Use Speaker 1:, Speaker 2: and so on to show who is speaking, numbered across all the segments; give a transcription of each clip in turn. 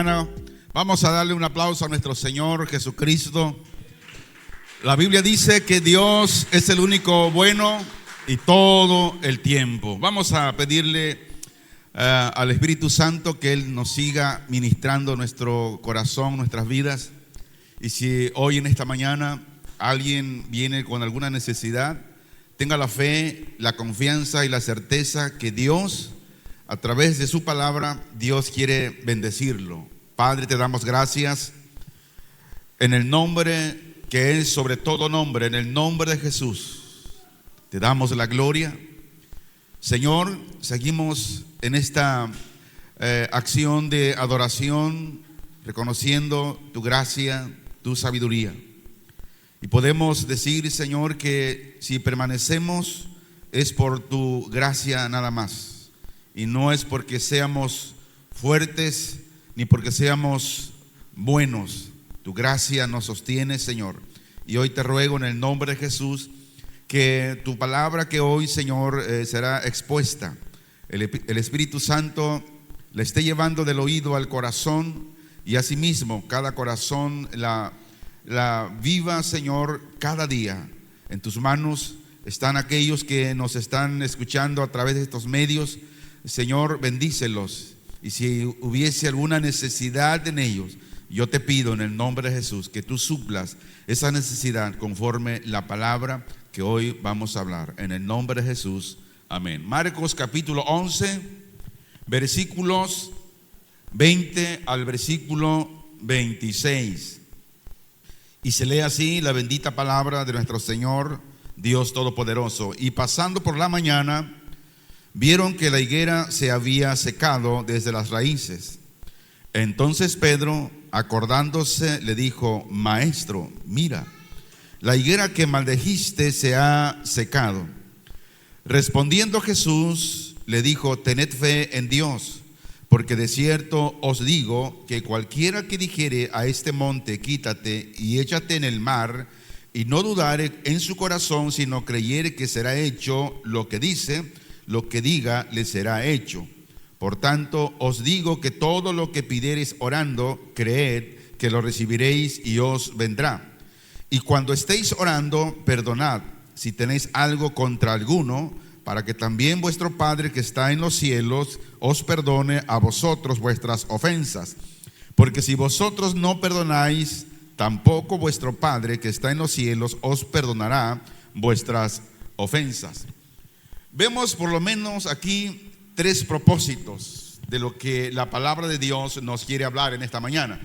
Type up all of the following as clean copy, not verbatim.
Speaker 1: mañana. Vamos a darle un aplauso a nuestro Señor Jesucristo. La Biblia dice que Dios es el único bueno y todo el tiempo. Vamos a pedirle al Espíritu Santo que Él nos siga ministrando nuestro corazón, nuestras vidas. Y si hoy en esta mañana alguien viene con alguna necesidad, tenga la fe, la confianza y la certeza que Dios, a través de su palabra, Dios quiere bendecirlo. Padre, te damos gracias en el nombre que es sobre todo nombre, en el nombre de Jesús. Te damos la gloria. Señor, seguimos en esta acción de adoración, reconociendo tu gracia, tu sabiduría. Y podemos decir, Señor, que si permanecemos es por tu gracia nada más. Y no es porque seamos fuertes ni porque seamos buenos. Tu gracia nos sostiene, Señor. Y hoy te ruego en el nombre de Jesús que tu palabra que hoy, Señor, será expuesta, el Espíritu Santo le esté llevando del oído al corazón, y asimismo cada corazón la viva, Señor, cada día. En tus manos están aquellos que nos están escuchando a través de estos medios. Señor, bendícelos. Y si hubiese alguna necesidad en ellos, yo te pido en el nombre de Jesús que tú suplas esa necesidad conforme la palabra que hoy vamos a hablar. En el nombre de Jesús, amén. Marcos capítulo 11, versículos 20 al versículo 26. Y se lee así la bendita palabra de nuestro Señor Dios Todopoderoso. Y pasando por la mañana, vieron que la higuera se había secado desde las raíces. Entonces Pedro, acordándose, le dijo: Maestro, mira, la higuera que maldijiste se ha secado. Respondiendo Jesús, le dijo: Tened fe en Dios, porque de cierto os digo que cualquiera que dijere a este monte: quítate y échate en el mar, y no dudare en su corazón, sino creyere que será hecho lo que dice, lo que diga le será hecho. Por tanto, os digo que todo lo que pidiereis orando, creed que lo recibiréis y os vendrá. Y cuando estéis orando, perdonad si tenéis algo contra alguno, para que también vuestro Padre que está en los cielos os perdone a vosotros vuestras ofensas. Porque si vosotros no perdonáis, tampoco vuestro Padre que está en los cielos os perdonará vuestras ofensas. Vemos por lo menos aquí tres propósitos de lo que la palabra de Dios nos quiere hablar en esta mañana.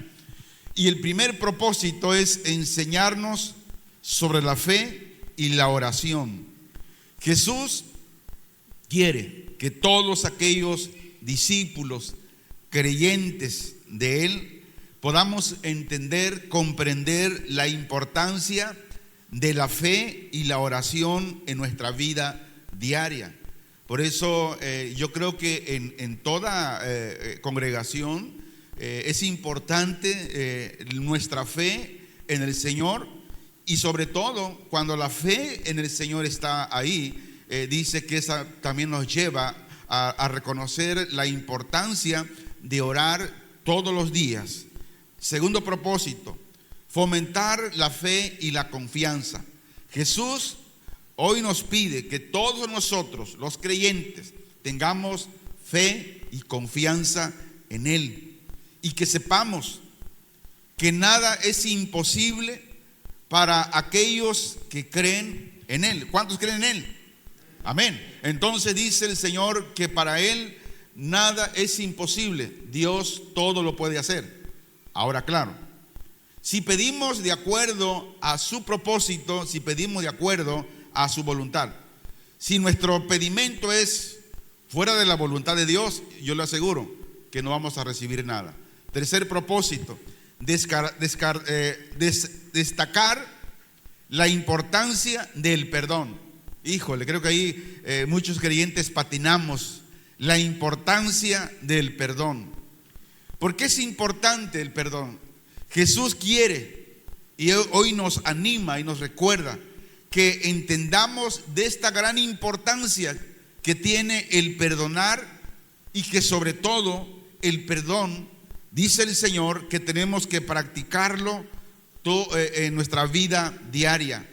Speaker 1: Y el primer propósito es enseñarnos sobre la fe y la oración. Jesús quiere que todos aquellos discípulos creyentes de Él podamos entender, comprender la importancia de la fe y la oración en nuestra vida diaria. Por eso yo creo que en toda congregación es importante nuestra fe en el Señor, y sobre todo cuando la fe en el Señor está ahí, dice que esa también nos lleva a reconocer la importancia de orar todos los días. Segundo propósito, fomentar la fe y la confianza. Jesús hoy nos pide que todos nosotros, los creyentes, tengamos fe y confianza en Él, y que sepamos que nada es imposible para aquellos que creen en Él. ¿Cuántos creen en Él? Amén. Entonces dice el Señor que para Él nada es imposible. Dios todo lo puede hacer. Ahora, claro, si pedimos de acuerdo a su propósito, si pedimos de acuerdo a su voluntad. Si nuestro pedimento es fuera de la voluntad de Dios, yo le aseguro que no vamos a recibir nada. Tercer propósito, destacar la importancia del perdón. Híjole, creo que ahí muchos creyentes patinamos. La importancia del perdón. ¿Por qué es importante el perdón? Jesús quiere y hoy nos anima y nos recuerda que entendamos de esta gran importancia que tiene el perdonar, y que sobre todo el perdón dice el Señor que tenemos que practicarlo en nuestra vida diaria.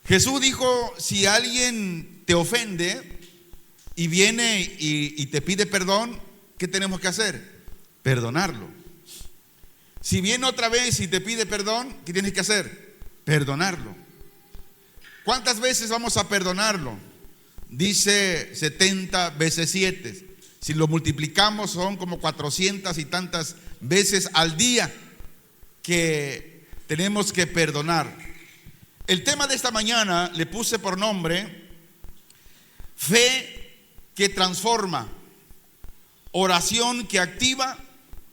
Speaker 1: Jesús dijo: si alguien te ofende y viene y te pide perdón, ¿qué tenemos que hacer? Perdonarlo. Si viene otra vez y te pide perdón, ¿qué tienes que hacer? Perdonarlo. ¿Cuántas veces vamos a perdonarlo? Dice 70 veces 7. Si lo multiplicamos son como 400 y tantas veces al día que tenemos que perdonar. El tema de esta mañana le puse por nombre: fe que transforma, oración que activa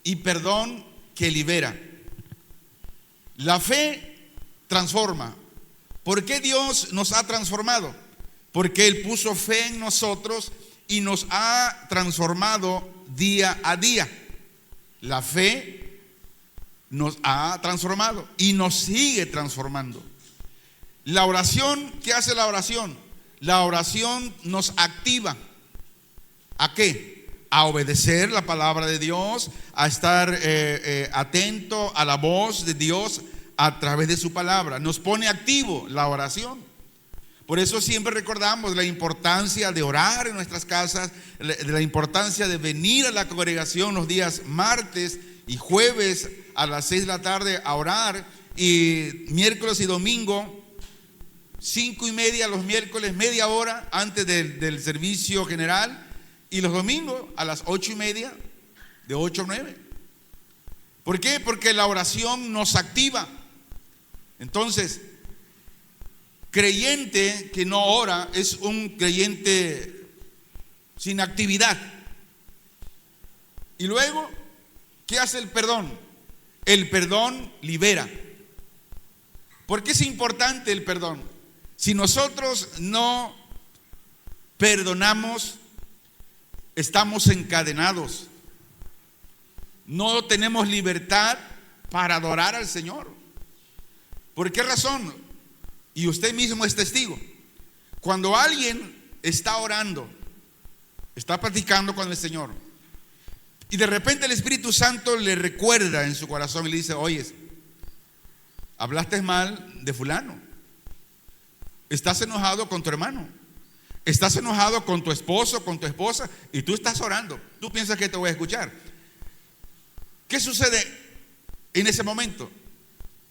Speaker 1: y perdón que libera. La fe transforma. ¿Por qué Dios nos ha transformado? Porque Él puso fe en nosotros y nos ha transformado día a día. La fe nos ha transformado y nos sigue transformando. La oración, ¿qué hace la oración? La oración nos activa. ¿A qué? A obedecer la palabra de Dios, a estar atento a la voz de Dios a través de su palabra. Nos pone activo la oración. Por eso siempre recordamos la importancia de orar en nuestras casas, la importancia de venir a la congregación los días martes y jueves a las 6 de la tarde a orar, y miércoles y domingo 5:30 los miércoles, media hora antes del servicio general, y los domingos a las 8:30, de 8 a 9. ¿Por qué? Porque la oración nos activa. Entonces, creyente que no ora es un creyente sin actividad. Y luego, ¿qué hace el perdón? El perdón libera. ¿Por qué es importante el perdón? Si nosotros no perdonamos, estamos encadenados. No tenemos libertad para adorar al Señor. ¿Por qué razón? Y usted mismo es testigo. Cuando alguien está orando, está platicando con el Señor, y de repente el Espíritu Santo le recuerda en su corazón y le dice: oye, hablaste mal de fulano, estás enojado con tu hermano, estás enojado con tu esposo, con tu esposa, y tú estás orando. Tú piensas que te voy a escuchar. ¿Qué sucede en ese momento?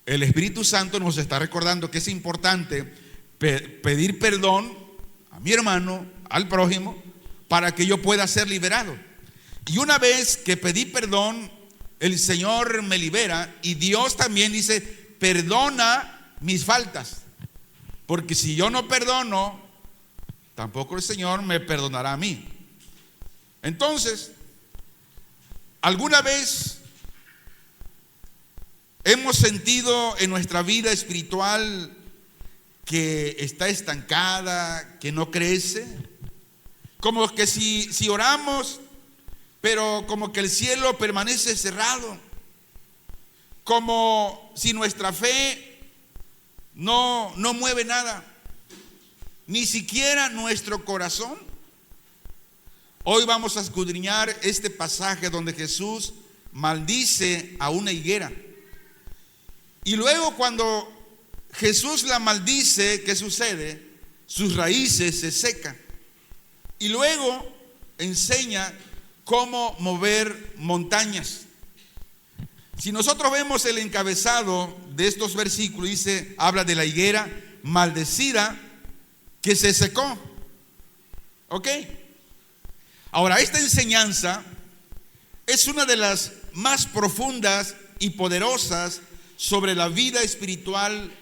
Speaker 1: El Espíritu Santo nos está recordando que es importante pedir perdón a mi hermano, al prójimo, para que yo pueda ser liberado. Y una vez que pedí perdón, el Señor me libera, y Dios también dice: perdona mis faltas, porque si yo no perdono, tampoco el Señor me perdonará a mí. Entonces, ¿alguna vez hemos sentido en nuestra vida espiritual que está estancada, que no crece? Como que si oramos, pero como que el cielo permanece cerrado, como si nuestra fe no mueve nada, ni siquiera nuestro corazón. Hoy vamos a escudriñar este pasaje donde Jesús maldice a una higuera. Y luego, cuando Jesús la maldice, ¿qué sucede? Sus raíces se secan. Y luego enseña cómo mover montañas. Si nosotros vemos el encabezado de estos versículos, dice, habla de la higuera maldecida que se secó. ¿Ok? Ahora, esta enseñanza es una de las más profundas y poderosas sobre la vida espiritual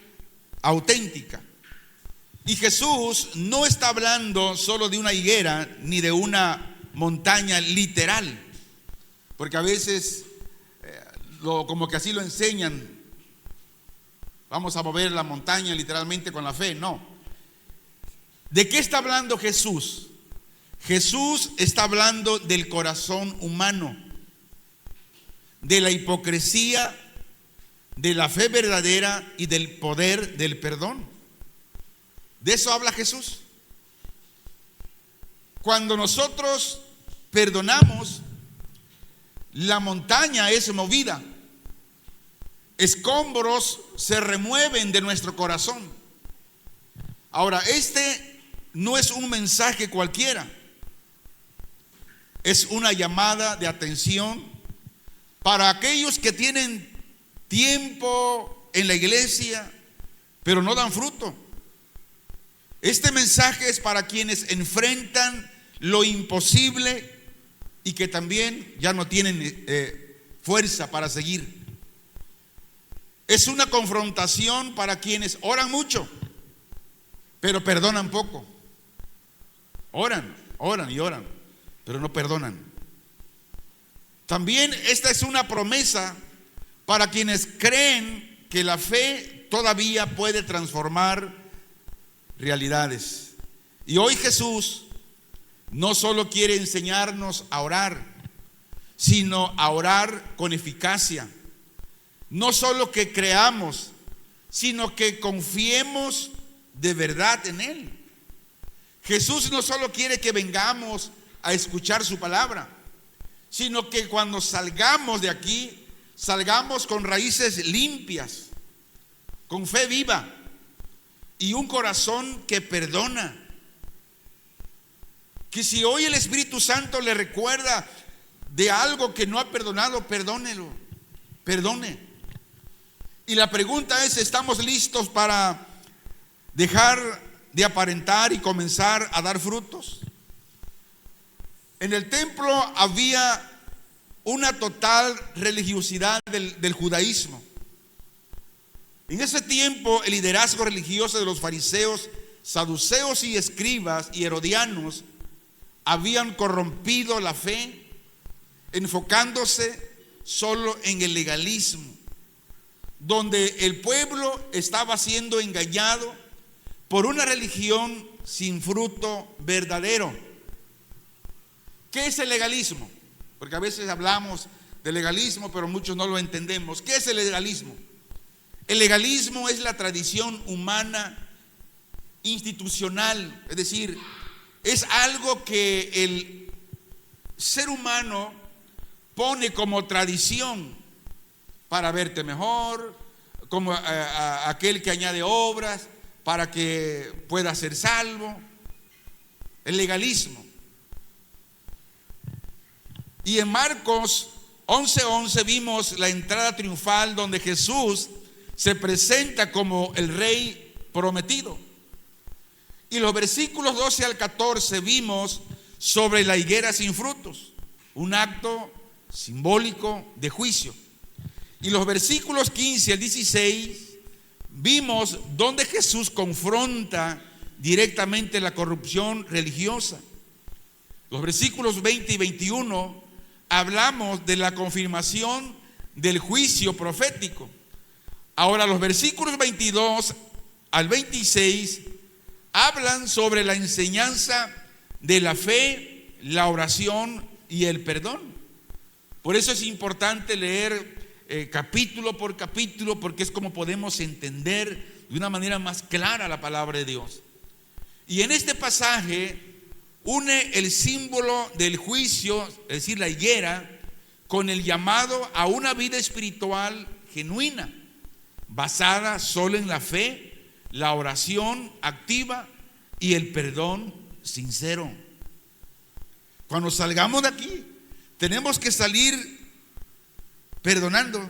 Speaker 1: auténtica. Y Jesús no está hablando solo de una higuera ni de una montaña literal, porque a veces como que así lo enseñan: vamos a mover la montaña literalmente con la fe. No. ¿De qué está hablando Jesús? Jesús está hablando del corazón humano, de la hipocresía, de la fe verdadera y del poder del perdón. De eso habla Jesús. Cuando nosotros perdonamos, la montaña es movida. Escombros se remueven de nuestro corazón. Ahora, este no es un mensaje cualquiera. Es una llamada de atención para aquellos que tienen tiempo en la iglesia, pero no dan fruto. Este mensaje es para quienes enfrentan lo imposible y que también ya no tienen fuerza para seguir. Es una confrontación para quienes oran mucho, pero perdonan poco. Oran y oran, pero no perdonan. También esta es una promesa para quienes creen que la fe todavía puede transformar realidades. Y hoy Jesús no solo quiere enseñarnos a orar, sino a orar con eficacia. No solo que creamos, sino que confiemos de verdad en Él. Jesús no solo quiere que vengamos a escuchar su palabra, sino que cuando salgamos de aquí, salgamos con raíces limpias, con fe viva y un corazón que perdona. Que si hoy el Espíritu Santo le recuerda de algo que no ha perdonado, perdónelo, perdone. Y la pregunta es, ¿estamos listos para dejar de aparentar y comenzar a dar frutos? En el templo había una total religiosidad del judaísmo. En ese tiempo el liderazgo religioso de los fariseos, saduceos y escribas y herodianos habían corrompido la fe, enfocándose solo en el legalismo, donde el pueblo estaba siendo engañado por una religión sin fruto verdadero. ¿Qué es el legalismo? Porque a veces hablamos de legalismo, pero muchos no lo entendemos. ¿Qué es el legalismo? El legalismo es la tradición humana institucional, es decir, es algo que el ser humano pone como tradición para verte mejor, como aquel que añade obras para que pueda ser salvo. El legalismo. Y en Marcos 11:11 vimos la entrada triunfal donde Jesús se presenta como el rey prometido. Y los versículos 12 al 14 vimos sobre la higuera sin frutos, un acto simbólico de juicio. Y los versículos 15 al 16 vimos donde Jesús confronta directamente la corrupción religiosa. Los versículos 20 y 21 hablamos de la confirmación del juicio profético. Ahora los versículos 22 al 26 hablan sobre la enseñanza de la fe, la oración y el perdón. Por eso es importante leer capítulo por capítulo, porque es como podemos entender de una manera más clara la palabra de Dios. Y en este pasaje une el símbolo del juicio, es decir, la higuera, con el llamado a una vida espiritual genuina, basada solo en la fe, la oración activa y el perdón sincero. Cuando salgamos de aquí, tenemos que salir perdonando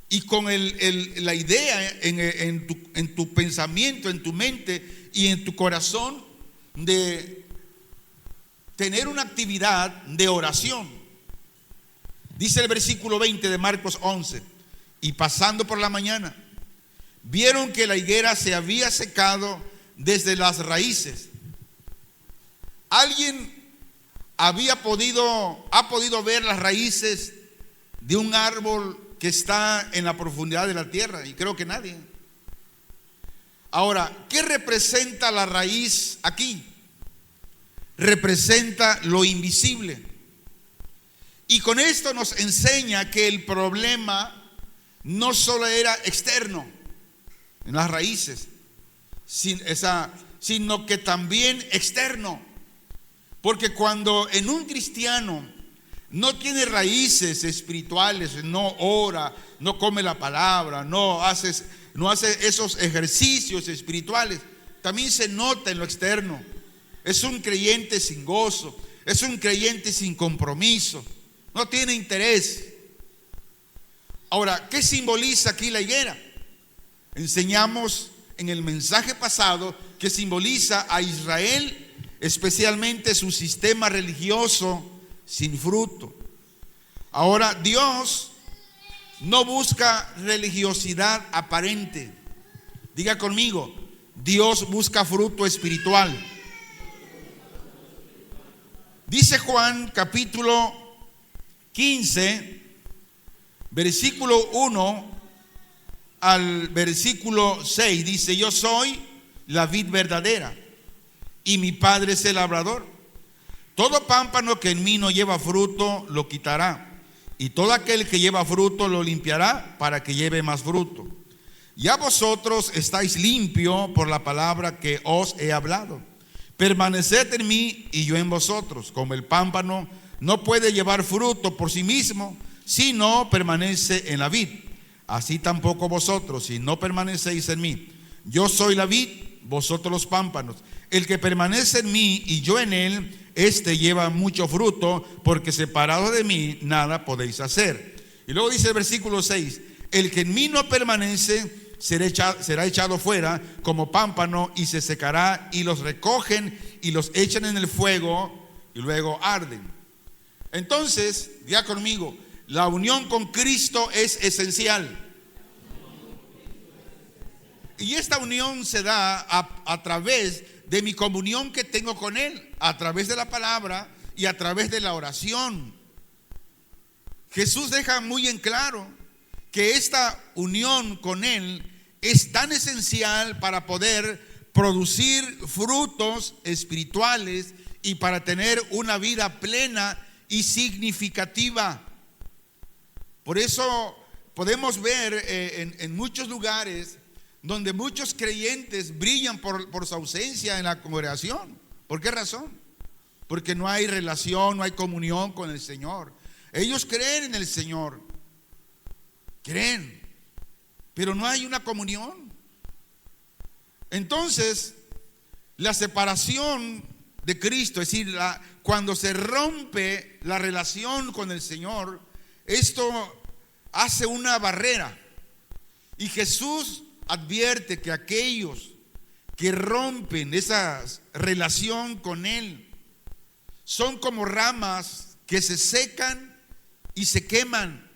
Speaker 1: y con la idea en tu pensamiento, en tu mente y en tu corazón de tener una actividad de oración. Dice el versículo 20 de Marcos 11: y pasando por la mañana, vieron que la higuera se había secado desde las raíces. ¿Alguien ha podido ver las raíces de un árbol que está en la profundidad de la tierra? Y creo que nadie. Ahora, ¿qué representa la raíz aquí? Representa lo invisible. Y con esto nos enseña que el problema no solo era externo, en las raíces, sino que también externo. Porque cuando en un cristiano no tiene raíces espirituales, no ora, no come la palabra, no hace esos ejercicios espirituales, también se nota en lo externo. Es un creyente sin gozo, es un creyente sin compromiso, no tiene interés. Ahora, ¿qué simboliza aquí la higuera? Enseñamos en el mensaje pasado que simboliza a Israel, especialmente su sistema religioso sin fruto. Ahora, Dios no busca religiosidad aparente. Diga conmigo, Dios busca fruto espiritual. Dice Juan capítulo 15, versículo 1 al versículo 6, dice: yo soy la vid verdadera y mi Padre es el labrador. Todo pámpano que en mí no lleva fruto lo quitará, y todo aquel que lleva fruto lo limpiará para que lleve más fruto. Ya vosotros estáis limpios por la palabra que os he hablado. Permaneced en mí y yo en vosotros. Como el pámpano no puede llevar fruto por sí mismo si no permanece en la vid, así tampoco vosotros si no permanecéis en mí. Yo soy la vid, vosotros los pámpanos. El que permanece en mí y yo en él, este lleva mucho fruto, porque separado de mí nada podéis hacer. Y luego dice el versículo 6: el que en mí no permanece será echado fuera como pámpano y se secará, y los recogen y los echan en el fuego y luego arden. Entonces, diga conmigo, la unión con Cristo es esencial. Y esta unión se da a través de mi comunión que tengo con Él, a través de la palabra y a través de la oración. Jesús deja muy en claro que esta unión con Él es tan esencial para poder producir frutos espirituales y para tener una vida plena y significativa. Por eso podemos ver en muchos lugares donde muchos creyentes brillan por su ausencia en la congregación. ¿Por qué razón? Porque no hay relación, no hay comunión con el Señor. Ellos creen en el Señor, creen, pero no hay una comunión. Entonces, la separación de Cristo, es decir, cuando se rompe la relación con el Señor, esto hace una barrera. Y Jesús advierte que aquellos que rompen esa relación con Él son como ramas que se secan y se queman.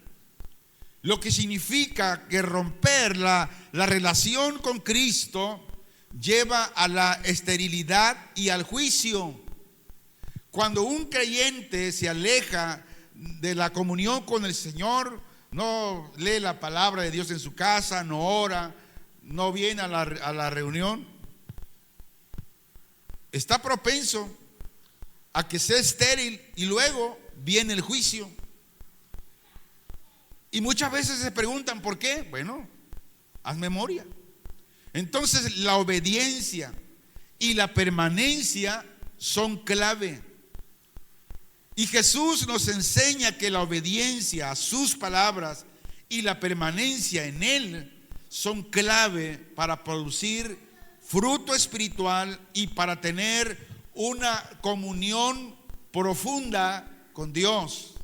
Speaker 1: Lo que significa que romper la relación con Cristo lleva a la esterilidad y al juicio. Cuando un creyente se aleja de la comunión con el Señor, no lee la palabra de Dios en su casa, no ora, no viene a la reunión, está propenso a que sea estéril y luego viene el juicio. Y muchas veces se preguntan ¿por qué? Bueno, haz memoria. Entonces la obediencia y la permanencia son clave. Y Jesús nos enseña que la obediencia a sus palabras y la permanencia en Él son clave para producir fruto espiritual y para tener una comunión profunda con Dios.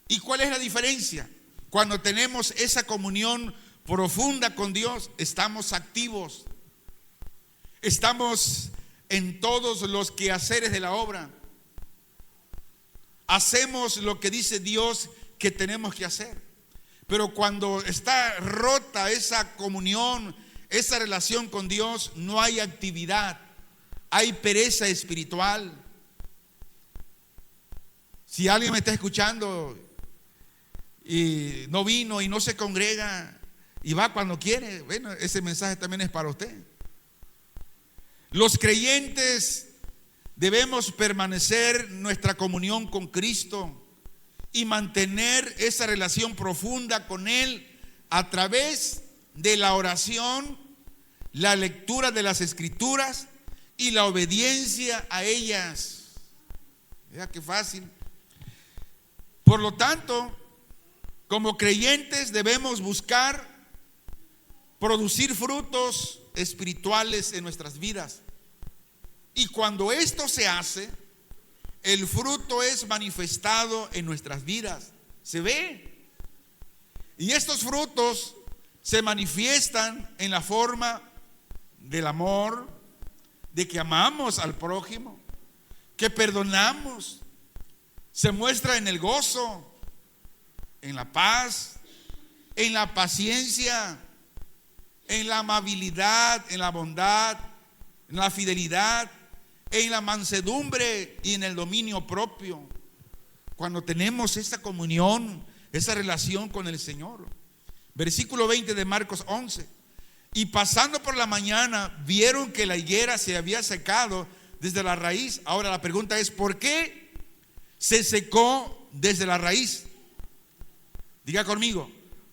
Speaker 1: ¿Y cuál es la diferencia? Cuando tenemos esa comunión profunda con Dios, estamos activos, estamos en todos los quehaceres de la obra, hacemos lo que dice Dios que tenemos que hacer. Pero cuando está rota esa comunión, esa relación con Dios, no hay actividad, hay pereza espiritual. Si alguien me está escuchando y no vino y no se congrega y va cuando quiere, bueno, ese mensaje también es para usted. Los creyentes debemos permanecer nuestra comunión con Cristo y mantener esa relación profunda con Él a través de la oración, la lectura de las Escrituras y la obediencia a ellas. Vea qué fácil. Por lo tanto, como creyentes debemos buscar producir frutos espirituales en nuestras vidas. Y cuando esto se hace, el fruto es manifestado en nuestras vidas. Se ve. Y estos frutos se manifiestan en la forma del amor, de que amamos al prójimo, que perdonamos. Se muestra en el gozo, en la paz, en la paciencia, en la amabilidad, en la bondad, en la fidelidad, en la mansedumbre y en el dominio propio. Cuando tenemos esa comunión, esa relación con el Señor. Versículo 20 de Marcos 11. Y pasando por la mañana vieron que la higuera se había secado desde la raíz. Ahora la pregunta es, ¿por qué se secó desde la raíz? Diga conmigo,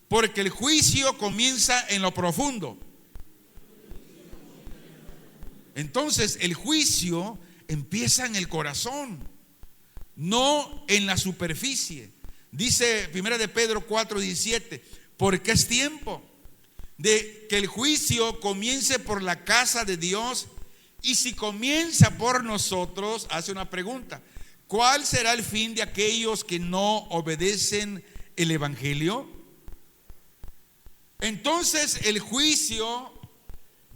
Speaker 1: porque el juicio comienza en lo profundo. Entonces el juicio empieza en el corazón, no en la superficie. Dice 1 de Pedro 4:17, porque es tiempo de que el juicio comience por la casa de Dios. Y si comienza por nosotros, hace una pregunta: ¿cuál será el fin de aquellos que no obedecen el evangelio? Entonces el juicio,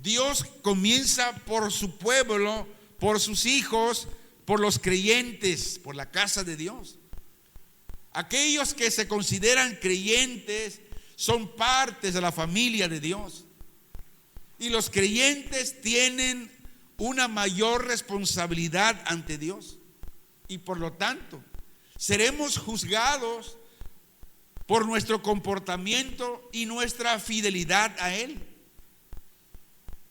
Speaker 1: Dios comienza por su pueblo, por sus hijos, por los creyentes, por la casa de Dios. Aquellos que se consideran creyentes son partes de la familia de Dios. Y los creyentes tienen una mayor responsabilidad ante Dios. Y por lo tanto, seremos juzgados por nuestro comportamiento y nuestra fidelidad a Él.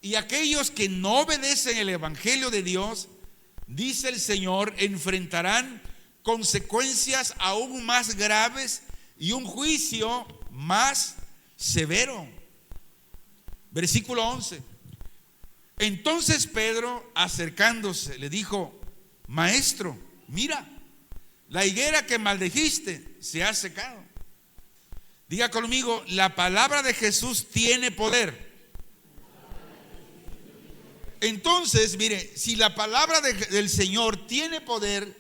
Speaker 1: Y aquellos que no obedecen el evangelio de Dios, dice el Señor, enfrentarán consecuencias aún más graves y un juicio más severo. Versículo 11. Entonces Pedro, acercándose, le dijo: Maestro, mira, la higuera que maldijiste se ha secado. Diga conmigo, la palabra de Jesús tiene poder. Entonces, mire, si la palabra del Señor tiene poder,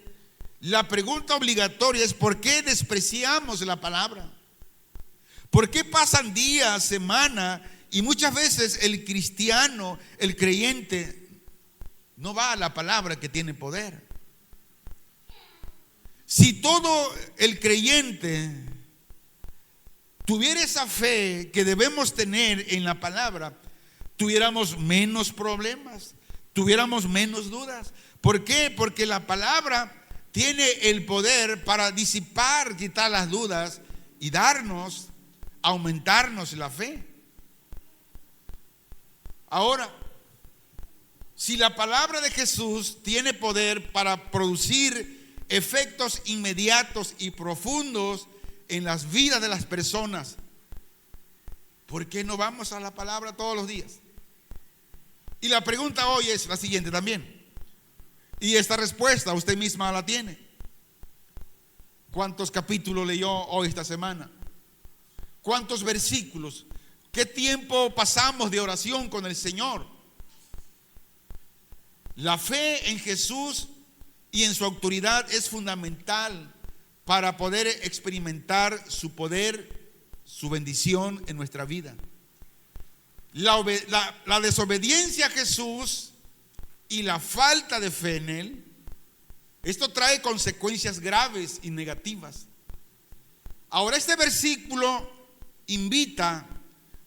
Speaker 1: la pregunta obligatoria es: ¿por qué despreciamos la palabra? ¿Por qué pasan días, semanas y muchas veces el cristiano, el creyente, no va a la palabra que tiene poder? Si todo el creyente tuviera esa fe que debemos tener en la palabra, tuviéramos menos problemas, tuviéramos menos dudas. ¿Por qué? Porque la palabra tiene el poder para disipar, quitar las dudas y darnos, aumentarnos la fe. Ahora, si la palabra de Jesús tiene poder para producir efectos inmediatos y profundos en las vidas de las personas, ¿por qué no vamos a la palabra todos los días? Y la pregunta hoy es la siguiente también. Y esta respuesta usted misma la tiene. ¿Cuántos capítulos leyó hoy esta semana? ¿Cuántos versículos? ¿Qué tiempo pasamos de oración con el Señor? La fe en Jesús y en su autoridad es fundamental para poder experimentar su poder, su bendición en nuestra vida. La desobediencia a Jesús y la falta de fe en Él, esto trae consecuencias graves y negativas. Ahora, este versículo invita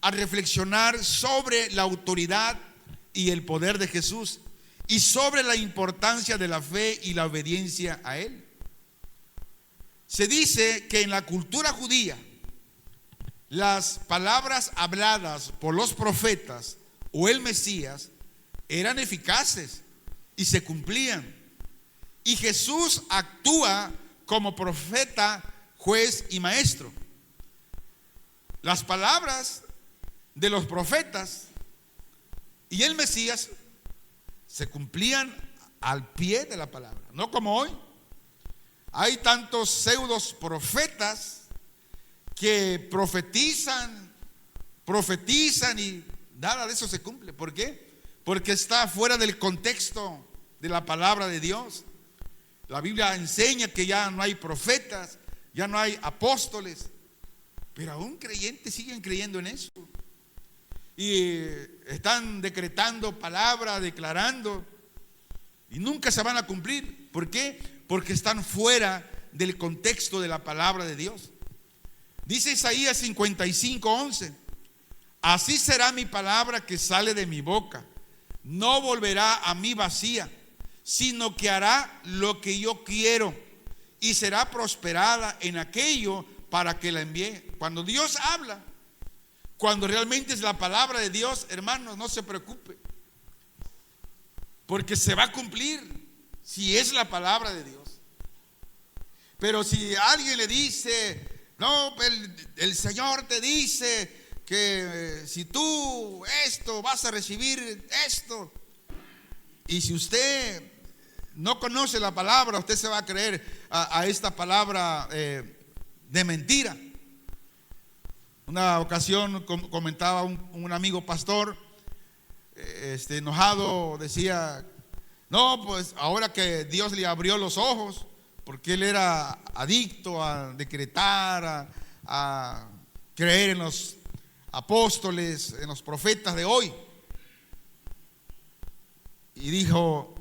Speaker 1: a reflexionar sobre la autoridad y el poder de Jesús y sobre la importancia de la fe y la obediencia a Él. Se dice que en la cultura judía las palabras habladas por los profetas o el Mesías eran eficaces y se cumplían. Y Jesús actúa como profeta, juez y maestro. Las palabras de los profetas y el Mesías se cumplían al pie de la palabra, no como hoy. hay tantos pseudos profetas que profetizan y nada de eso se cumple. ¿Por qué? Porque está fuera del contexto de la palabra de Dios. La Biblia enseña que ya no hay profetas, ya no hay apóstoles, pero aún creyentes siguen creyendo en eso. Y están decretando palabras, declarando, y nunca se van a cumplir. ¿Por qué? Porque están fuera del contexto de la palabra de Dios. Dice Isaías 55:11: así será mi palabra que sale de mi boca, no volverá a mí vacía, sino que hará lo que yo quiero y será prosperada en aquello para que la envíe. Cuando Dios habla, cuando realmente es la palabra de Dios, hermanos, no se preocupe, porque se va a cumplir si es la palabra de Dios. Pero si alguien le dice, no, el Señor te dice que si tú esto vas a recibir esto, y si usted no conoce la palabra, usted se va a creer a esta palabra de mentira. Una ocasión comentaba un amigo pastor, enojado, decía, no, pues ahora que Dios le abrió los ojos, porque él era adicto a decretar, a creer en los apóstoles, en los profetas de hoy. Y dijo,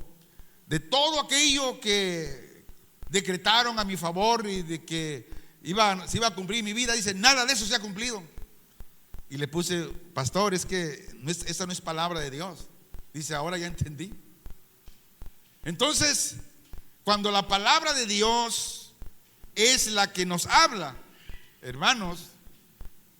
Speaker 1: de todo aquello que decretaron a mi favor y de que se iba a cumplir mi vida, dice, nada de eso se ha cumplido. Y le puse, pastor, es que esa no es palabra de Dios. Dice, ahora ya entendí. Entonces, cuando la palabra de Dios es la que nos habla, hermanos,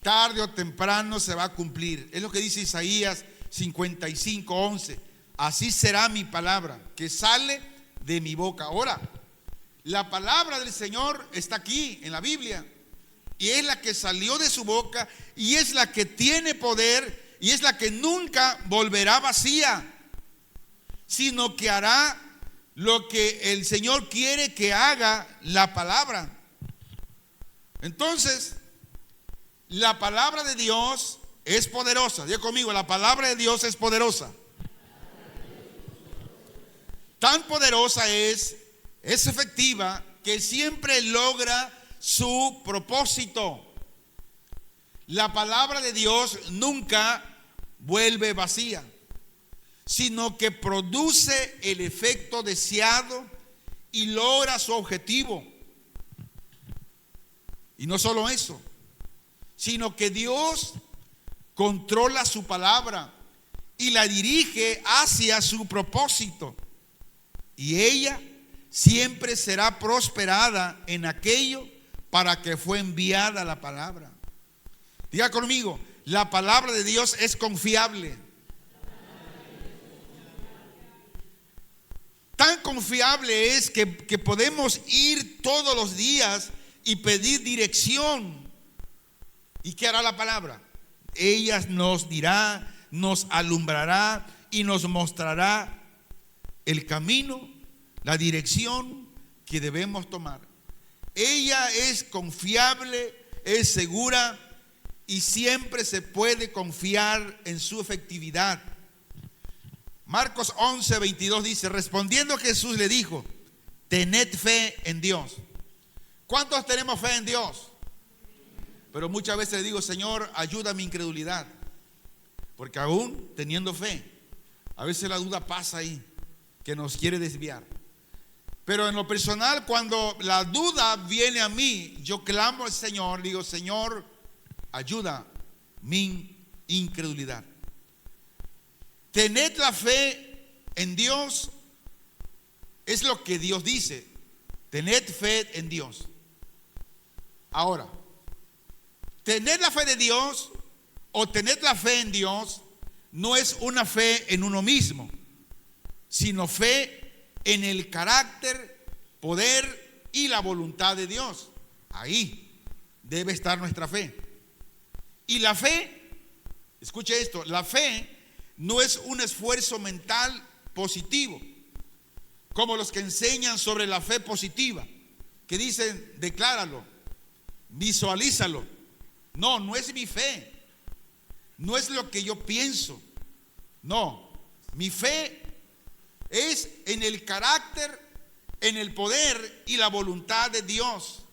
Speaker 1: tarde o temprano se va a cumplir. Es lo que dice Isaías 55:11. Así será mi palabra que sale de mi boca. Ahora, la palabra del Señor está aquí en la Biblia, y es la que salió de su boca, y es la que tiene poder, y es la que nunca volverá vacía, sino que hará lo que el Señor quiere que haga la palabra. Entonces, la palabra de Dios es poderosa. Diga conmigo, la palabra de Dios es poderosa. Tan poderosa es efectiva, que siempre logra su propósito. La palabra de Dios nunca vuelve vacía, sino que produce el efecto deseado y logra su objetivo. Y no solo eso, sino que Dios controla su palabra y la dirige hacia su propósito, y ella siempre será prosperada en aquello para que fue enviada la palabra. Diga conmigo, la palabra de Dios es confiable. Tan confiable es que podemos ir todos los días y pedir dirección. ¿Y qué hará la palabra? Ella nos dirá, nos alumbrará y nos mostrará el camino, la dirección que debemos tomar. Ella es confiable, es segura, y siempre se puede confiar en su efectividad. Marcos 11:22 dice, respondiendo Jesús le dijo, tened fe en Dios. ¿Cuántos tenemos fe en Dios? Pero muchas veces le digo, Señor, ayuda a mi incredulidad, porque aún teniendo fe, a veces la duda pasa ahí, que nos quiere desviar. Pero en lo personal, cuando la duda viene a mí, yo clamo al Señor, digo, Señor, ayuda mi incredulidad. Tened la fe en Dios, es lo que Dios dice. Tened fe en Dios. Ahora, tener la fe de Dios o tener la fe en Dios no es una fe en uno mismo, sino fe en el carácter, poder y la voluntad de Dios. Ahí debe estar nuestra fe. Y la fe, escuche esto, la fe no es un esfuerzo mental positivo, como los que enseñan sobre la fe positiva, que dicen, decláralo, visualízalo. No, no es mi fe, no es lo que yo pienso. No, mi fe es en el carácter, en el poder y la voluntad de Dios.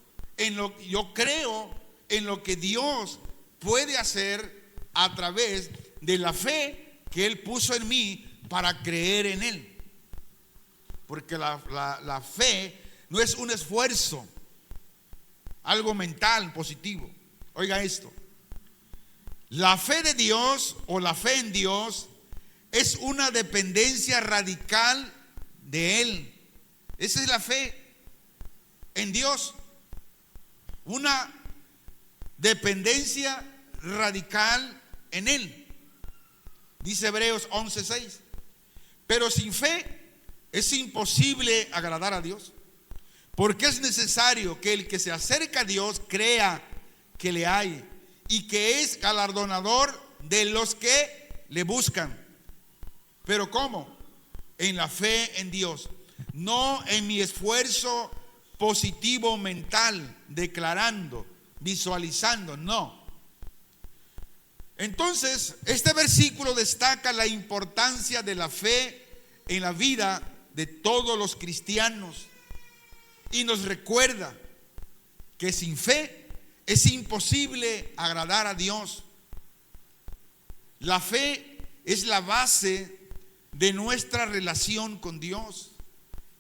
Speaker 1: Yo creo en lo que Dios puede hacer a través de la fe que Él puso en mí para creer en Él. Porque la fe no es un esfuerzo, algo mental positivo. Oiga esto, la fe de Dios o la fe en Dios es una dependencia radical de Él. Esa es la fe en Dios, una dependencia radical en Él. Dice Hebreos 11:6, pero sin fe es imposible agradar a Dios, porque es necesario que el que se acerca a Dios crea que le hay y que es galardonador de los que le buscan. Pero ¿cómo? En la fe en Dios, no en mi esfuerzo positivo mental, declarando, visualizando, no. Entonces, este versículo destaca la importancia de la fe en la vida de todos los cristianos y nos recuerda que sin fe es imposible agradar a Dios. La fe es la base de nuestra relación con Dios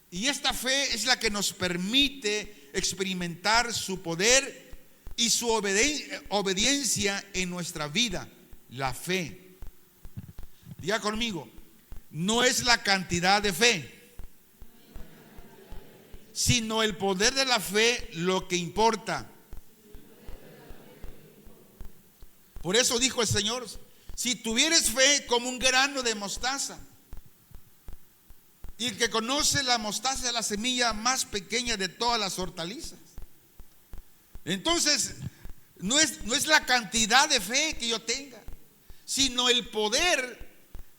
Speaker 1: y esta fe es la que nos permite experimentar su poder y su obediencia en nuestra vida. La fe, diga conmigo, no es la cantidad de fe, sino el poder de la fe lo que importa. Por eso dijo el Señor, si tuvieres fe como un grano de mostaza, y el que conoce la mostaza es la semilla más pequeña de todas las hortalizas. Entonces, no es la cantidad de fe que yo tenga, sino el poder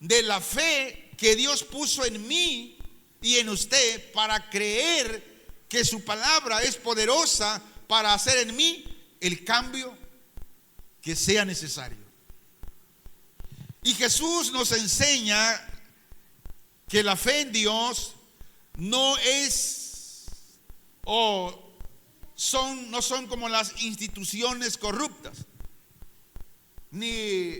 Speaker 1: de la fe que Dios puso en mí y en usted para creer que su palabra es poderosa para hacer en mí el cambio que sea necesario. Y Jesús nos enseña que la fe en Dios no es no son como las instituciones corruptas, ni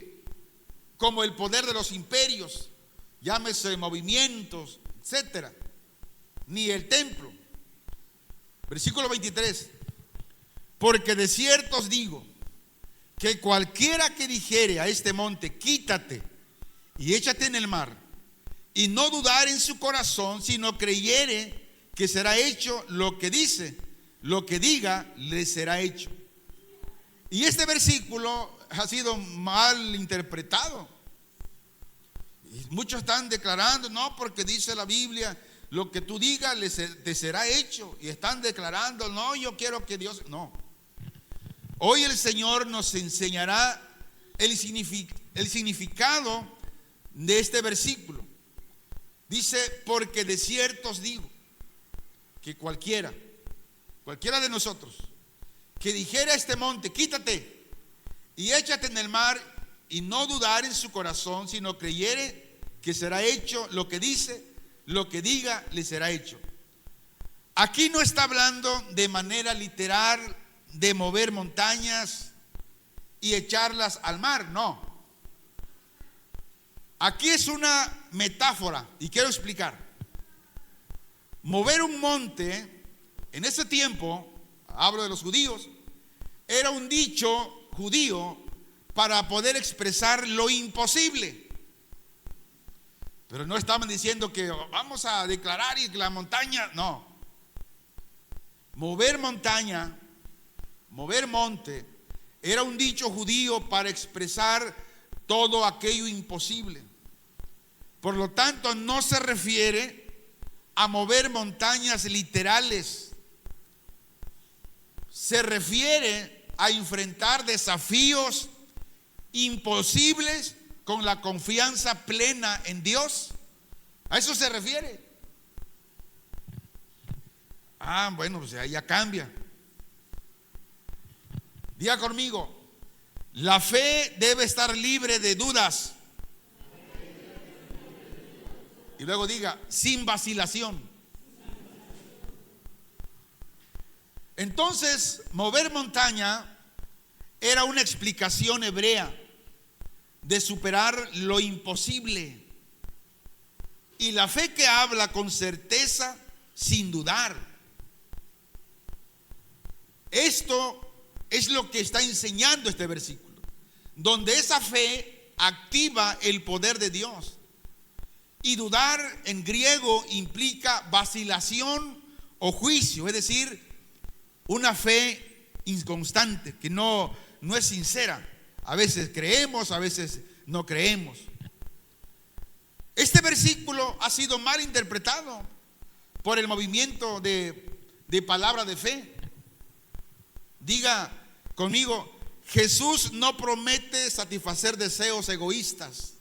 Speaker 1: como el poder de los imperios, llámese movimientos, etcétera, ni el templo. Versículo 23, porque de cierto os digo que cualquiera que dijere a este monte, quítate y échate en el mar, y no dudar en su corazón, sino creyere que será hecho lo que dice, lo que diga le será hecho. Y este versículo ha sido mal interpretado. Y muchos están declarando, no, porque dice la Biblia, lo que tú digas te será hecho. Y están declarando, no, yo quiero que Dios, no. Hoy el Señor nos enseñará el significado de este versículo. Dice, porque de cierto os digo que cualquiera de nosotros que dijera a este monte, quítate y échate en el mar, y no dudar en su corazón, sino creyere que será hecho lo que dice, lo que diga le será hecho. Aquí no está hablando de manera literal de mover montañas y echarlas al mar, no. Aquí es una metáfora y quiero explicar. Mover un monte, en ese tiempo, hablo de los judíos, era un dicho judío para poder expresar lo imposible. Pero no estaban diciendo que vamos a declarar y que la montaña, no. Mover montaña, mover monte, era un dicho judío para expresar todo aquello imposible. Por lo tanto, no se refiere a mover montañas literales. Se refiere a enfrentar desafíos imposibles con la confianza plena en Dios. A eso se refiere. Bueno, pues ahí ya cambia. Diga conmigo, la fe debe estar libre de dudas. Y luego diga, sin vacilación. Entonces, mover montaña era una explicación hebrea de superar lo imposible. Y la fe que habla con certeza, sin dudar. Esto es lo que está enseñando este versículo, donde esa fe activa el poder de Dios. Y dudar en griego implica vacilación o juicio, es decir, una fe inconstante, que no es sincera. A veces creemos, a veces no creemos. Este versículo ha sido mal interpretado por el movimiento de palabra de fe. Diga conmigo, Jesús no promete satisfacer deseos egoístas.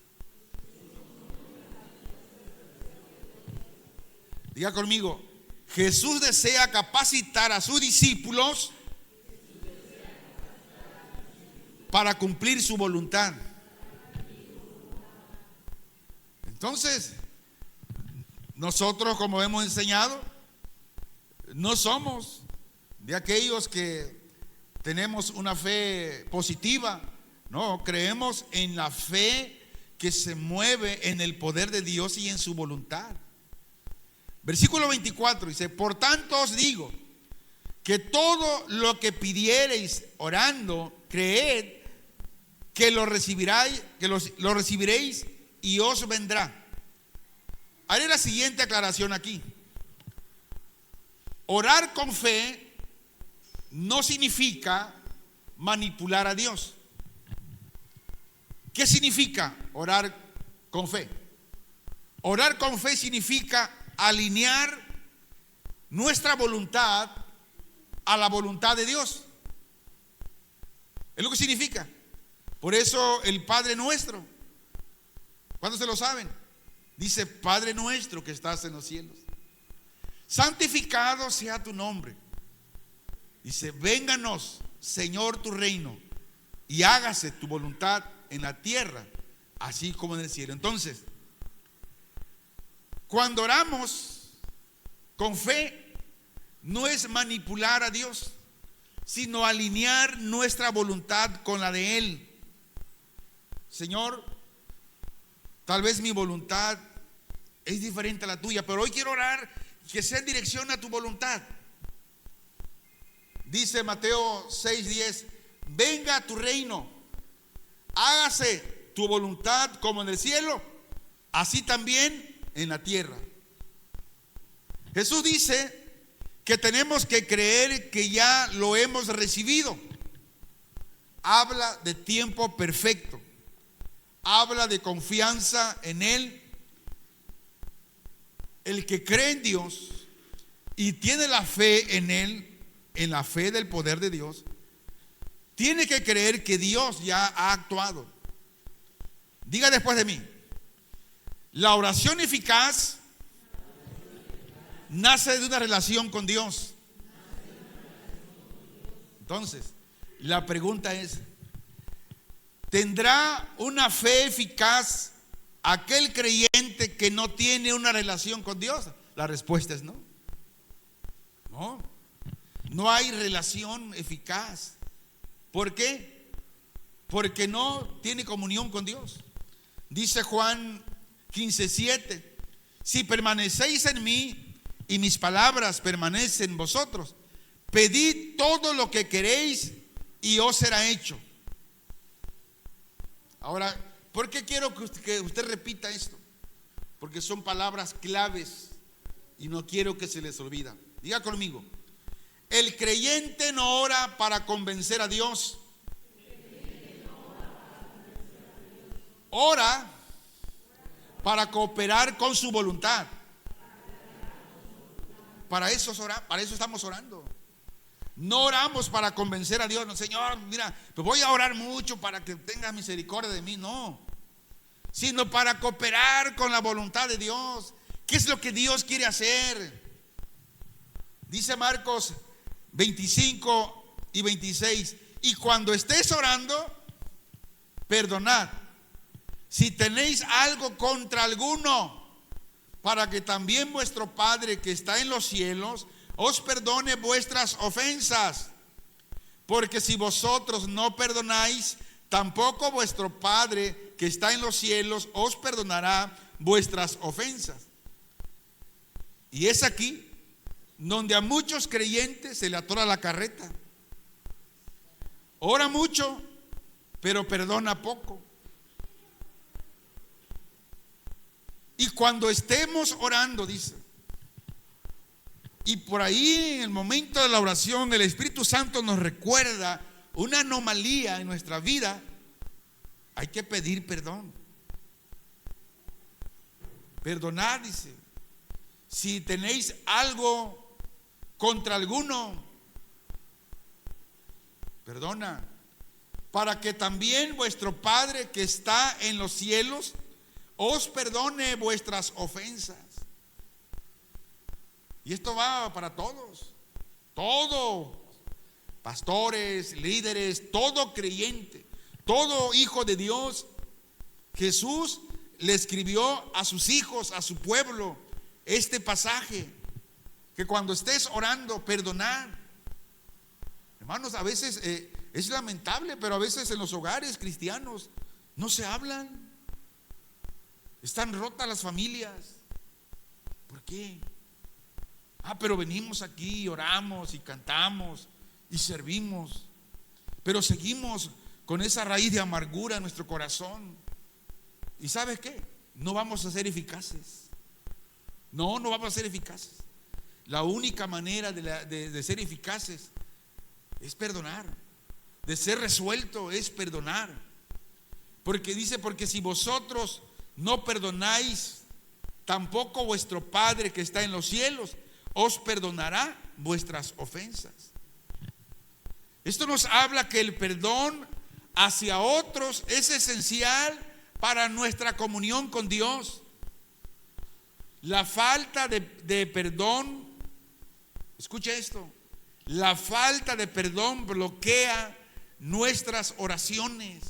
Speaker 1: Diga conmigo, Jesús desea capacitar a sus discípulos para cumplir su voluntad. Entonces, nosotros, como hemos enseñado, no somos de aquellos que tenemos una fe positiva. No, creemos en la fe que se mueve en el poder de Dios y en su voluntad. Versículo 24 dice: por tanto os digo que todo lo que pidiereis orando, creed que lo recibiréis, lo recibiréis y os vendrá. Haré la siguiente aclaración aquí. Orar con fe no significa manipular a Dios. ¿Qué significa orar con fe? Orar con fe significa alinear nuestra voluntad a la voluntad de Dios. Es lo que significa. Por eso el Padre nuestro, ¿cuántos se lo saben? Dice: Padre nuestro que estás en los cielos, santificado sea tu nombre. Dice: vénganos, Señor, tu reino, y hágase tu voluntad en la tierra, así como en el cielo. Entonces, cuando oramos con fe, no es manipular a Dios, sino alinear nuestra voluntad con la de Él. Señor, tal vez mi voluntad es diferente a la tuya, pero hoy quiero orar que sea en dirección a tu voluntad. Dice Mateo 6:10: venga a tu reino, hágase tu voluntad como en el cielo, así también en la tierra. Jesús dice que tenemos que creer que ya lo hemos recibido. Habla de tiempo perfecto, habla de confianza en Él. El que cree en Dios y tiene la fe en Él, en la fe del poder de Dios, tiene que creer que Dios ya ha actuado. Diga después de mí: la oración eficaz nace de una relación con Dios. Entonces, la pregunta es: ¿tendrá una fe eficaz aquel creyente que no tiene una relación con Dios? La respuesta es no. No hay relación eficaz. ¿Por qué? Porque no tiene comunión con Dios. Dice Juan 15:7: si permanecéis en mí y mis palabras permanecen en vosotros, pedid todo lo que queréis y os será hecho. Ahora, ¿por qué quiero que usted repita esto? Porque son palabras claves y no quiero que se les olvida. Diga conmigo: el creyente no ora para convencer a Dios. Ora para cooperar con su voluntad. Para eso estamos orando. No oramos para convencer a Dios. No, Señor, mira, pues voy a orar mucho para que tengas misericordia de mí. No, sino para cooperar con la voluntad de Dios. ¿Qué es lo que Dios quiere hacer? Dice Marcos 25 y 26: y cuando estés orando, perdonad si tenéis algo contra alguno, para que también vuestro Padre que está en los cielos os perdone vuestras ofensas. Porque si vosotros no perdonáis, tampoco vuestro Padre que está en los cielos os perdonará vuestras ofensas. Y es aquí donde a muchos creyentes se le atora la carreta. Ora mucho, pero perdona poco. Y cuando estemos orando, dice, y por ahí en el momento de la oración, el Espíritu Santo nos recuerda una anomalía en nuestra vida, hay que pedir perdón. Perdonad, dice, si tenéis algo contra alguno, perdona, para que también vuestro Padre que está en los cielos os perdone vuestras ofensas. Y esto va para todos, todo, pastores, líderes, todo creyente, todo hijo de Dios. Jesús le escribió a sus hijos, a su pueblo, este pasaje, que cuando estés orando, perdonar. Hermanos, a veces es lamentable, pero a veces en los hogares cristianos no se hablan. Están rotas las familias. ¿Por qué? Pero venimos aquí, oramos y cantamos y servimos, pero seguimos con esa raíz de amargura en nuestro corazón. ¿Y sabes qué? No vamos a ser eficaces. No vamos a ser eficaces. La única manera de ser eficaces es perdonar. De ser resuelto es perdonar. Porque dice, porque si vosotros no perdonáis, tampoco vuestro Padre que está en los cielos os perdonará vuestras ofensas. Esto nos habla que el perdón hacia otros es esencial para nuestra comunión con Dios. La falta de perdón, escucha esto, la falta de perdón bloquea nuestras oraciones.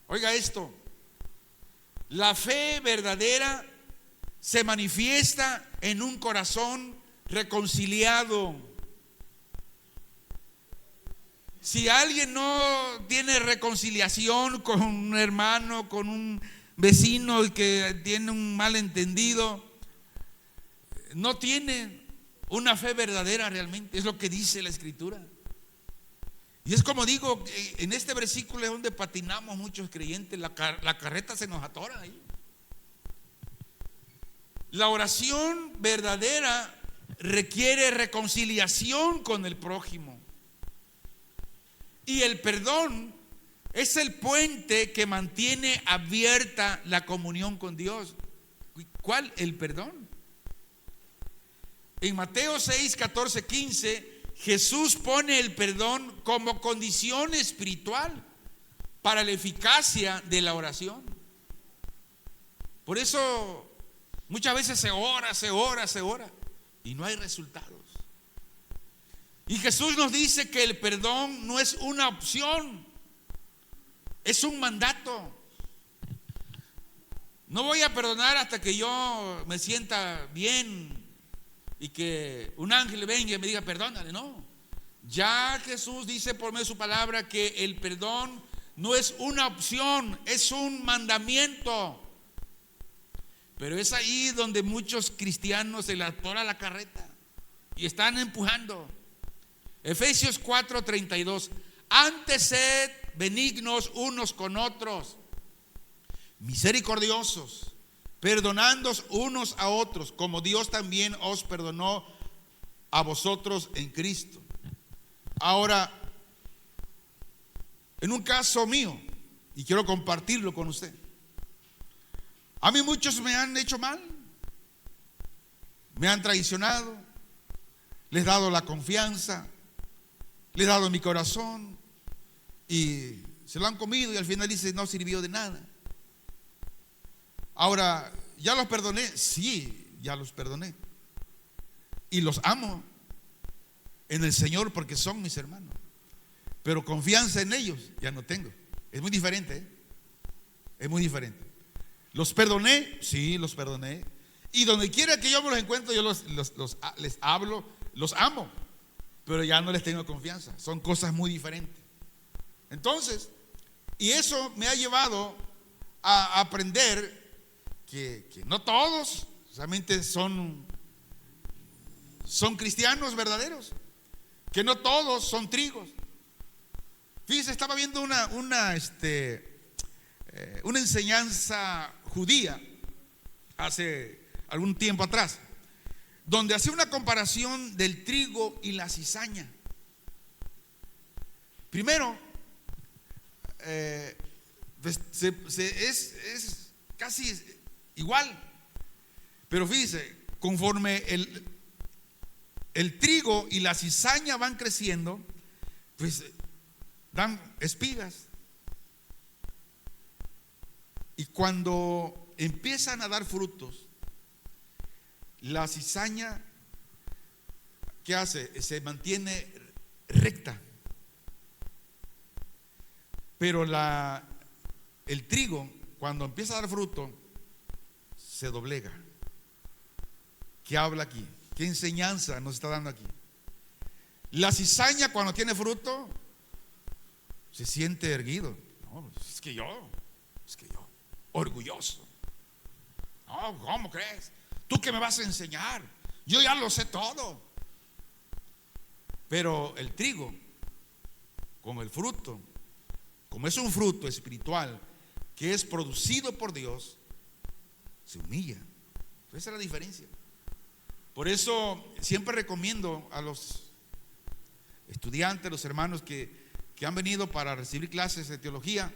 Speaker 1: Oiga esto, la fe verdadera se manifiesta en un corazón reconciliado. Si alguien no tiene reconciliación con un hermano, con un vecino que tiene un malentendido, no tiene una fe verdadera realmente. Es lo que dice la Escritura. Y es como digo, en este versículo es donde patinamos muchos creyentes. La carreta se nos atora ahí. La oración verdadera requiere reconciliación con el prójimo. Y el perdón es el puente que mantiene abierta la comunión con Dios. ¿Cuál? El perdón. En Mateo 6, 14, 15, Jesús pone el perdón como condición espiritual para la eficacia de la oración. Por eso muchas veces se ora y no hay resultados. Y Jesús nos dice que el perdón no es una opción, es un mandato. No voy a perdonar hasta que yo me sienta bien y que un ángel venga y me diga perdónale. No, ya Jesús dice por medio de su palabra que el perdón no es una opción, es un mandamiento. Pero es ahí donde muchos cristianos se les atora la carreta y están empujando. Efesios 4:32: antes sed benignos unos con otros, misericordiosos, perdonándoos unos a otros, como Dios también os perdonó a vosotros en Cristo. Ahora, en un caso mío, y quiero compartirlo con usted, a mí muchos me han hecho mal, me han traicionado, les he dado la confianza, les he dado mi corazón y se lo han comido y al final dice no sirvió de nada. Ahora, ¿ya los perdoné? Sí, ya los perdoné. y los amo en el Señor porque son mis hermanos. Pero confianza en ellos ya no tengo. Es muy diferente, ¿eh? Es muy diferente. ¿Los perdoné? Sí, los perdoné. Y donde quiera que yo me los encuentro, yo les hablo, los amo. Pero ya no les tengo confianza. Son cosas muy diferentes. Entonces, y eso me ha llevado a aprender que no todos realmente son cristianos verdaderos. Que no todos son trigos. Fíjese, estaba viendo una enseñanza judía hace algún tiempo atrás, donde hacía una comparación del trigo y la cizaña. Primero, es casi igual, pero fíjese, conforme el trigo y la cizaña van creciendo, pues dan espigas. Y cuando empiezan a dar frutos, la cizaña, ¿qué hace? Se mantiene recta. Pero el trigo, cuando empieza a dar fruto, se doblega. ¿Qué habla aquí? ¿Qué enseñanza nos está dando aquí? La cizaña, cuando tiene fruto, se siente erguido. No, es que yo, orgulloso. No, ¿cómo crees? ¿Tú qué me vas a enseñar? Yo ya lo sé todo. Pero el trigo, como el fruto, como es un fruto espiritual que es producido por Dios, se humilla. Esa es la diferencia. Por eso siempre recomiendo a los estudiantes, los hermanos que han venido para recibir clases de teología,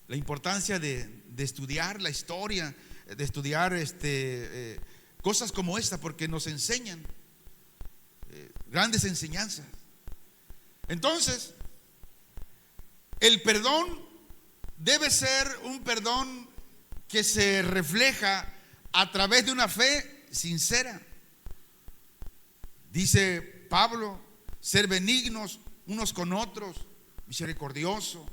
Speaker 1: la importancia de estudiar la historia, de estudiar cosas como esta, porque nos enseñan grandes enseñanzas. Entonces, el perdón debe ser un perdón que se refleja a través de una fe sincera. Dice Pablo, ser benignos unos con otros, misericordioso,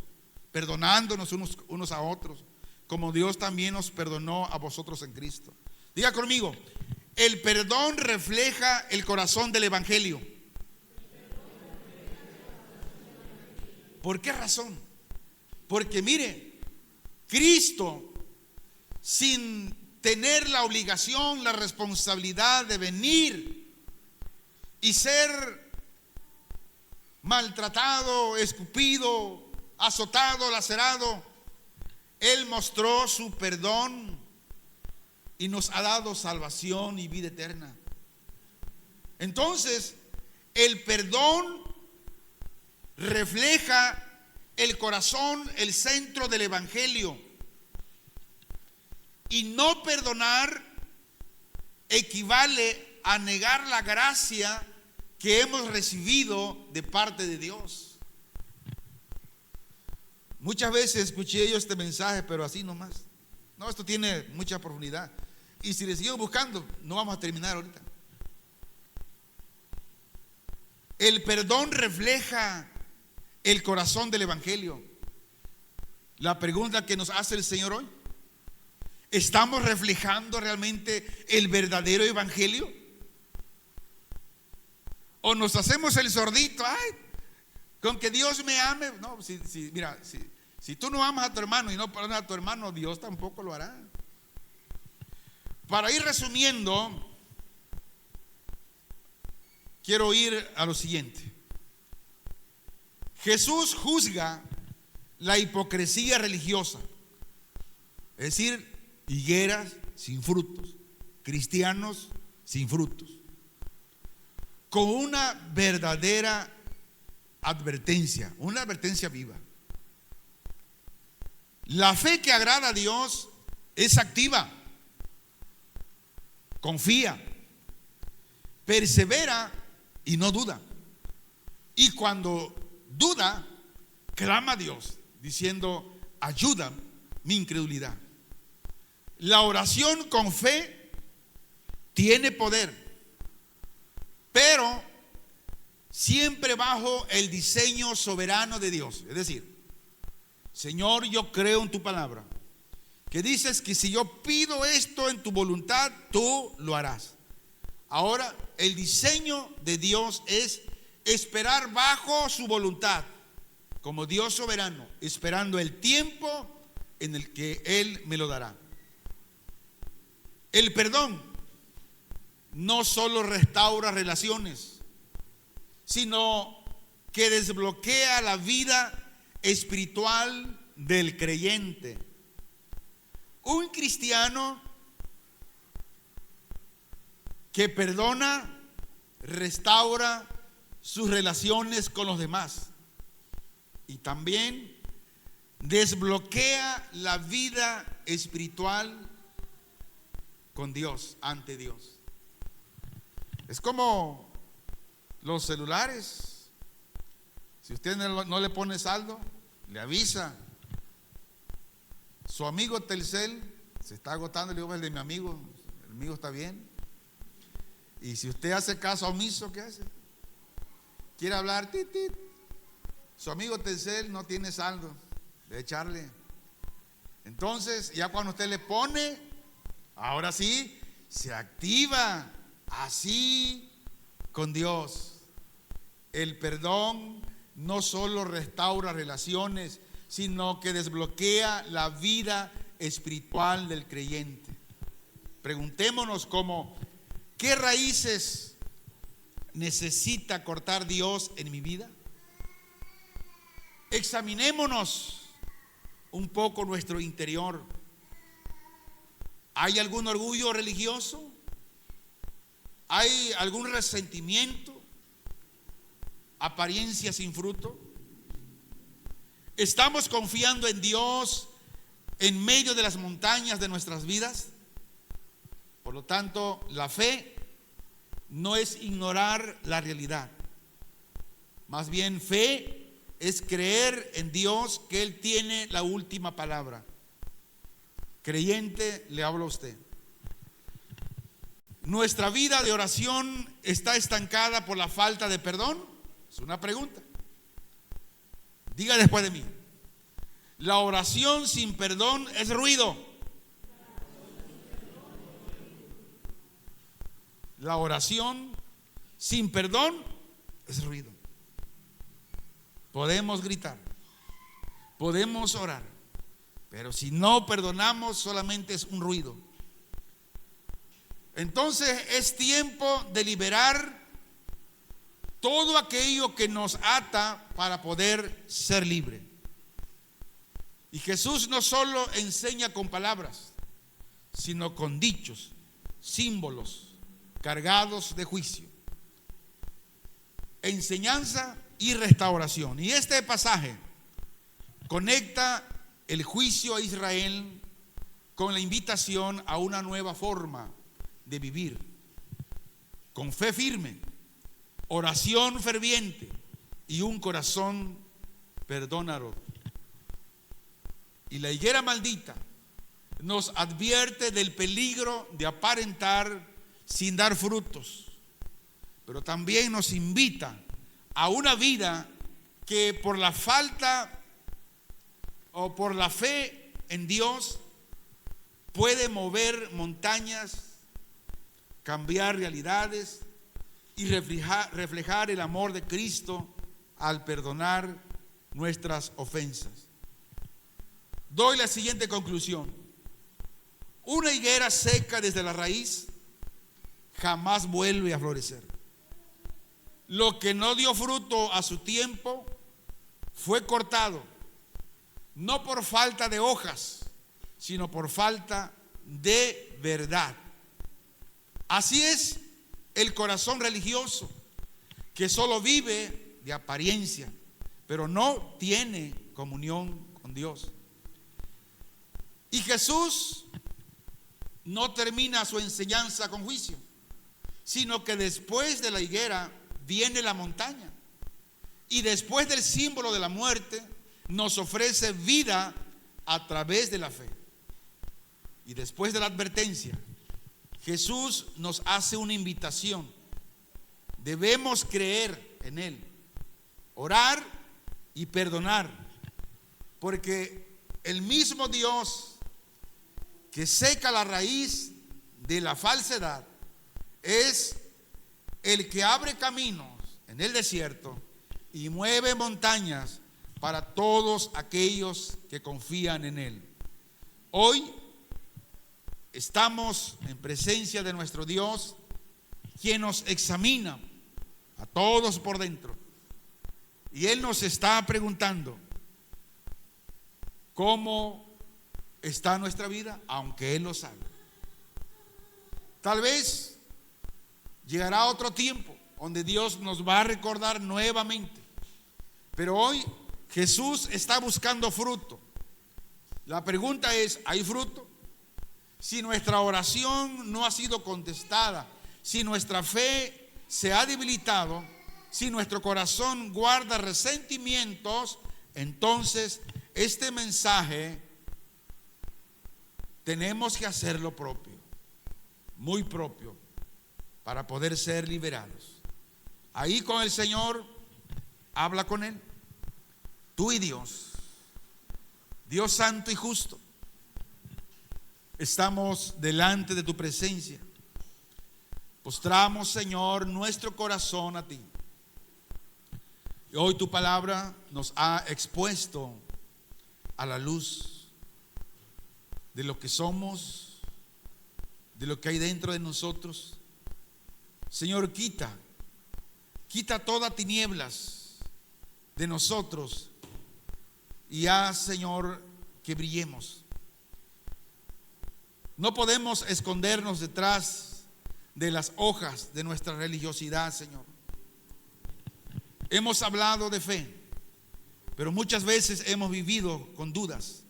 Speaker 1: perdonándonos unos a otros, como Dios también nos perdonó a vosotros en Cristo. Diga conmigo, el perdón refleja el corazón del evangelio. ¿Por qué razón? Porque mire, Cristo, sin tener la obligación, la responsabilidad de venir y ser maltratado, escupido, azotado, lacerado, Él mostró su perdón y nos ha dado salvación y vida eterna. Entonces, el perdón refleja el corazón, el centro del evangelio. Y no perdonar equivale a negar la gracia que hemos recibido de parte de Dios. Muchas veces escuché yo este mensaje, pero así nomás. No, esto tiene mucha profundidad. Y si le sigo buscando, no vamos a terminar ahorita. El perdón refleja el corazón del evangelio. La pregunta que nos hace el Señor hoy: ¿estamos reflejando realmente el verdadero evangelio? ¿O nos hacemos el sordito? Ay, con que Dios me ame. No, mira, si tú no amas a tu hermano y no perdonas a tu hermano, Dios tampoco lo hará. Para ir resumiendo, quiero ir a lo siguiente. Jesús juzga la hipocresía religiosa, es decir, higueras sin frutos, cristianos sin frutos, con una verdadera advertencia, una advertencia viva. La fe que agrada a Dios es activa, confía, persevera y no duda. Y cuando duda, clama a Dios diciendo: ayuda mi incredulidad. La oración con fe tiene poder pero siempre bajo el diseño soberano de Dios. Es decir, Señor, yo creo en tu palabra, que dices que si yo pido esto en tu voluntad, tú lo harás. Ahora, el diseño de Dios es esperar bajo su voluntad, como Dios soberano, esperando el tiempo en el que Él me lo dará. El perdón no solo restaura relaciones, sino que desbloquea la vida espiritual del creyente. Un cristiano que perdona, restaura sus relaciones con los demás y también desbloquea la vida espiritual con Dios, ante Dios. Es como los celulares. Si usted no le pone saldo, le avisa. Su amigo Telcel se está agotando, le digo, el de mi amigo, el mío está bien. Y si usted hace caso omiso, ¿qué hace? Quiere hablar, tit, tit. Su amigo Telcel no tiene saldo de echarle. Entonces, ya cuando usted le pone, ahora sí, se activa. Así con Dios. El perdón no solo restaura relaciones, sino que desbloquea la vida espiritual del creyente. Preguntémonos ¿qué raíces necesita cortar Dios en mi vida? Examinémonos un poco nuestro interior. ¿Hay algún orgullo religioso? ¿Hay algún resentimiento? ¿Apariencia sin fruto? ¿Estamos confiando en Dios en medio de las montañas de nuestras vidas? Por lo tanto, la fe no es ignorar la realidad. Más bien, fe es creer en Dios, que Él tiene la última palabra. Creyente, le hablo a usted. ¿Nuestra vida de oración está estancada por la falta de perdón? Es una pregunta. Diga después de mí. La oración sin perdón es ruido. La oración sin perdón es ruido. Podemos gritar, podemos orar, pero si no perdonamos solamente es un ruido. Entonces es tiempo de liberar todo aquello que nos ata para poder ser libre. Y Jesús no solo enseña con palabras, sino con dichos, símbolos cargados de juicio, enseñanza y restauración. Y este pasaje conecta el juicio a Israel con la invitación a una nueva forma de vivir, con fe firme, oración ferviente y un corazón perdonador. Y la higuera maldita nos advierte del peligro de aparentar sin dar frutos, pero también nos invita a una vida que por la falta o por la fe en Dios puede mover montañas, cambiar realidades y reflejar el amor de Cristo al perdonar nuestras ofensas. Doy la siguiente conclusión: una higuera seca desde la raíz jamás vuelve a florecer. Lo que no dio fruto a su tiempo fue cortado, no por falta de hojas, sino por falta de verdad. Así es el corazón religioso, que solo vive de apariencia, pero no tiene comunión con Dios. Y Jesús no termina su enseñanza con juicio, sino que después de la higuera viene la montaña, y después del símbolo de la muerte nos ofrece vida a través de la fe. Y después de la advertencia, Jesús nos hace una invitación: Debemos creer en Él, orar y perdonar, porque el mismo Dios que seca la raíz de la falsedad es el que abre caminos en el desierto y mueve montañas para todos aquellos que confían en Él. Hoy estamos en presencia de nuestro Dios, quien nos examina a todos por dentro. Y Él nos está preguntando cómo está nuestra vida, aunque Él lo sabe. Tal vez llegará otro tiempo donde Dios nos va a recordar nuevamente. Pero hoy Jesús está buscando fruto. La pregunta es, ¿hay fruto? Si nuestra oración no ha sido contestada, si nuestra fe se ha debilitado, si nuestro corazón guarda resentimientos, entonces este mensaje tenemos que hacerlo propio, muy propio, para poder ser liberados. Ahí con el Señor, habla con Él, tú y Dios, Dios santo y justo. Estamos delante de tu presencia. Postramos, Señor, nuestro corazón a ti. Y hoy tu palabra nos ha expuesto a la luz de lo que somos, de lo que hay dentro de nosotros. Señor, quita todas tinieblas de nosotros y haz, Señor, que brillemos. No podemos escondernos detrás de las hojas de nuestra religiosidad, Señor. Hemos hablado de fe, pero muchas veces hemos vivido con dudas.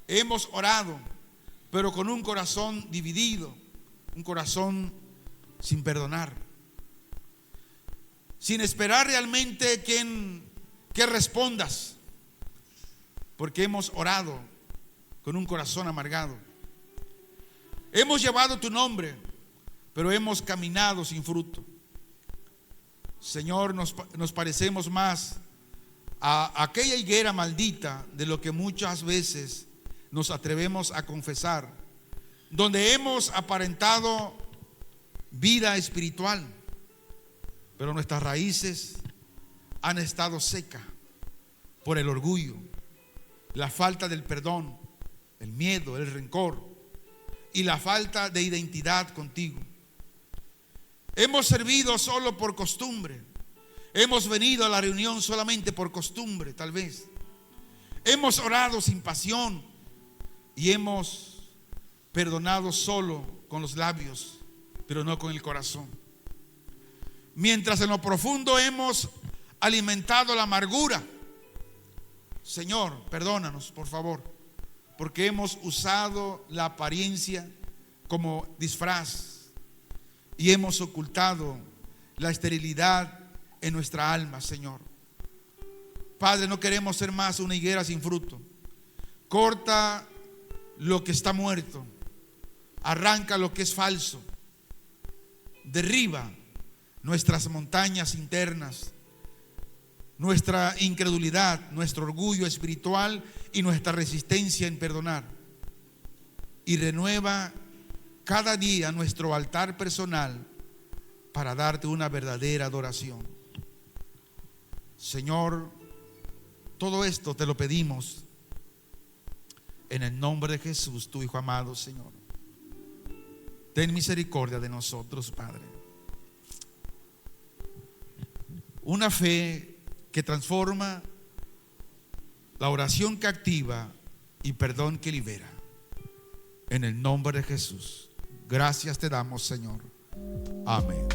Speaker 1: Hemos orado, pero con un corazón dividido, un corazón sin perdonar, sin esperar realmente que respondas, porque hemos orado con un corazón amargado. Hemos llevado tu nombre, pero hemos caminado sin fruto. Señor, nos parecemos más a aquella higuera maldita de lo que muchas veces nos atrevemos a confesar, donde hemos aparentado vida espiritual, pero nuestras raíces han estado secas por el orgullo, la falta del perdón, el miedo, el rencor y la falta de identidad contigo. Hemos servido solo por costumbre. Hemos venido a la reunión solamente por costumbre, tal vez. Hemos orado sin pasión y hemos perdonado solo con los labios, pero no con el corazón. Mientras en lo profundo hemos alimentado la amargura. Señor, perdónanos, por favor, porque hemos usado la apariencia como disfraz y hemos ocultado la esterilidad en nuestra alma, Señor. Padre, no queremos ser más una higuera sin fruto. Corta lo que está muerto, arranca lo que es falso, derriba nuestras montañas internas, nuestra incredulidad, nuestro orgullo espiritual y nuestra resistencia en perdonar, y renueva cada día nuestro altar personal para darte una verdadera adoración. Señor, todo esto te lo pedimos en el nombre de Jesús, tu Hijo amado, Señor. Ten misericordia de nosotros, Padre. Una fe que transforma, la oración que activa y perdón que libera. En el nombre de Jesús. Gracias te damos, Señor. Amén.